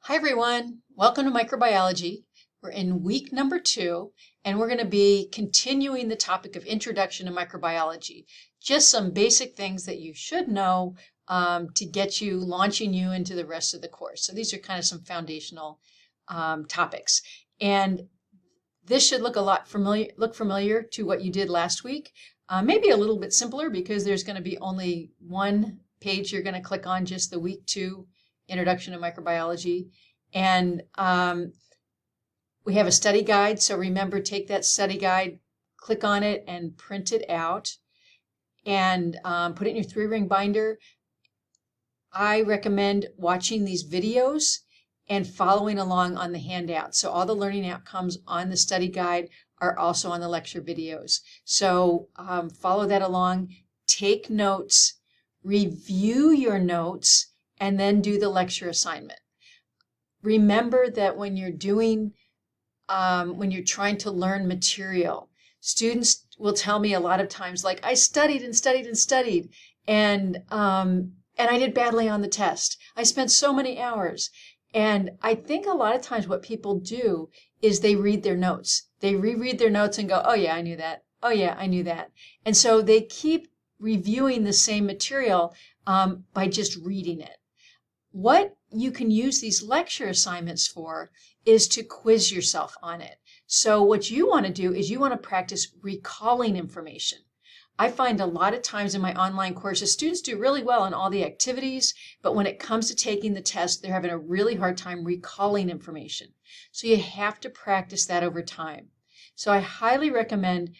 Hi everyone, welcome to microbiology. We're in week number 2 and we're going to be continuing the topic of introduction to microbiology. Just some basic things that you should know to get you, launching you into the rest of the course. So these are kind of some foundational topics. And this should look familiar to what you did last week. Maybe a little bit simpler because there's going to be only one page you're going to click on, just the week 2 Introduction to Microbiology. And we have a study guide. So remember, take that study guide, click on it and print it out and put it in your 3-ring binder. I recommend watching these videos and following along on the handout. So all the learning outcomes on the study guide are also on the lecture videos. So follow that along, take notes, review your notes, and then do the lecture assignment. Remember that when you're trying to learn material, students will tell me a lot of times, like, I studied and studied and studied, and I did badly on the test. I spent so many hours. And I think a lot of times what people do is they read their notes. They reread their notes and go, oh yeah, I knew that. Oh yeah, I knew that. And so they keep reviewing the same material by just reading it. What you can use these lecture assignments for is to quiz yourself on it. So what you want to do is you want to practice recalling information. I find a lot of times in my online courses, students do really well in all the activities, but when it comes to taking the test, they're having a really hard time recalling information. So you have to practice that over time. So I highly recommend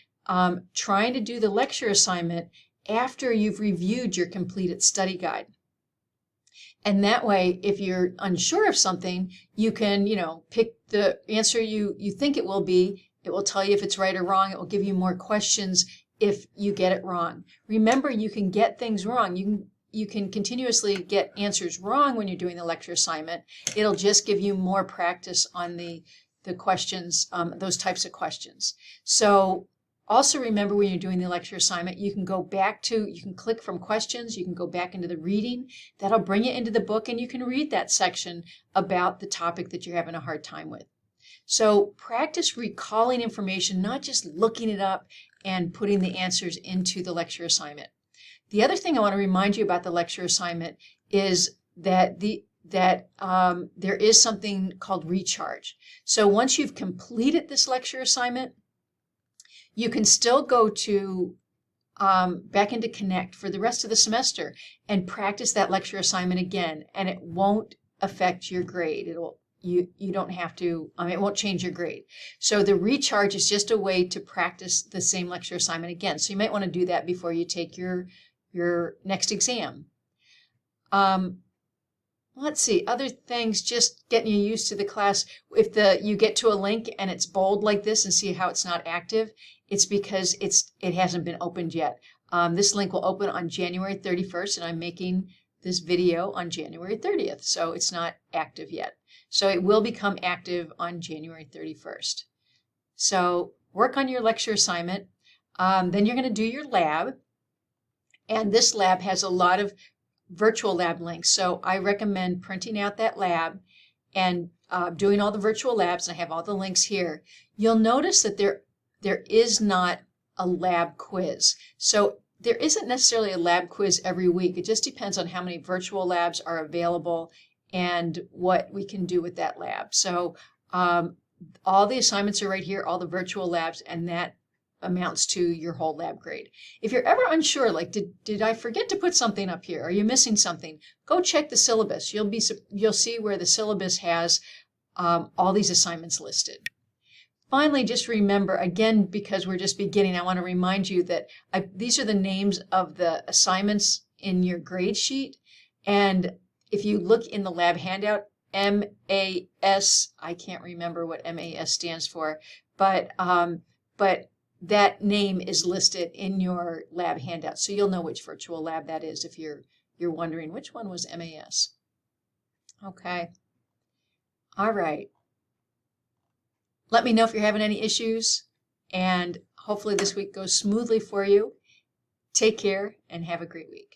trying to do the lecture assignment after you've reviewed your completed study guide. And that way, if you're unsure of something, you can, pick the answer you think it will be. It will tell you if it's right or wrong. It will give you more questions if you get it wrong. Remember, you can get things wrong. You can continuously get answers wrong when you're doing the lecture assignment. It'll just give you more practice on the questions, those types of questions. So also remember, when you're doing the lecture assignment, you can click from questions, you can go back into the reading. That'll bring you into the book and you can read that section about the topic that you're having a hard time with. So practice recalling information, not just looking it up and putting the answers into the lecture assignment. The other thing I want to remind you about the lecture assignment is that there is something called recharge. So once you've completed this lecture assignment, you can still go to back into Connect for the rest of the semester and practice that lecture assignment again, and it won't affect your grade. You don't have to, it won't change your grade. So the recharge is just a way to practice the same lecture assignment again. So you might want to do that before you take your next exam. Let's see, other things, just getting you used to the class. If you get to a link and it's bold like this and see how it's not active, it's because it hasn't been opened yet. This link will open on January 31st, and I'm making this video on January 30th, so it's not active yet. So it will become active on January 31st. So work on your lecture assignment. Then you're going to do your lab, and this lab has a lot of virtual lab links. So I recommend printing out that lab and doing all the virtual labs, and I have all the links here. You'll notice that there is not a lab quiz. So there isn't necessarily a lab quiz every week. It just depends on how many virtual labs are available and what we can do with that lab. So all the assignments are right here, all the virtual labs, and that amounts to your whole lab grade. If you're ever unsure, like, did I forget to put something up here? Are you missing something? Go check the syllabus. You'll see where the syllabus has all these assignments listed. Finally, just remember, again, because we're just beginning, I want to remind you that these are the names of the assignments in your grade sheet. And if you look in the lab handout, MAS, I can't remember what MAS stands for, but that name is listed in your lab handout. So you'll know which virtual lab that is if you're wondering which one was MAS. Okay. All right. Let me know if you're having any issues, and hopefully this week goes smoothly for you. Take care and have a great week.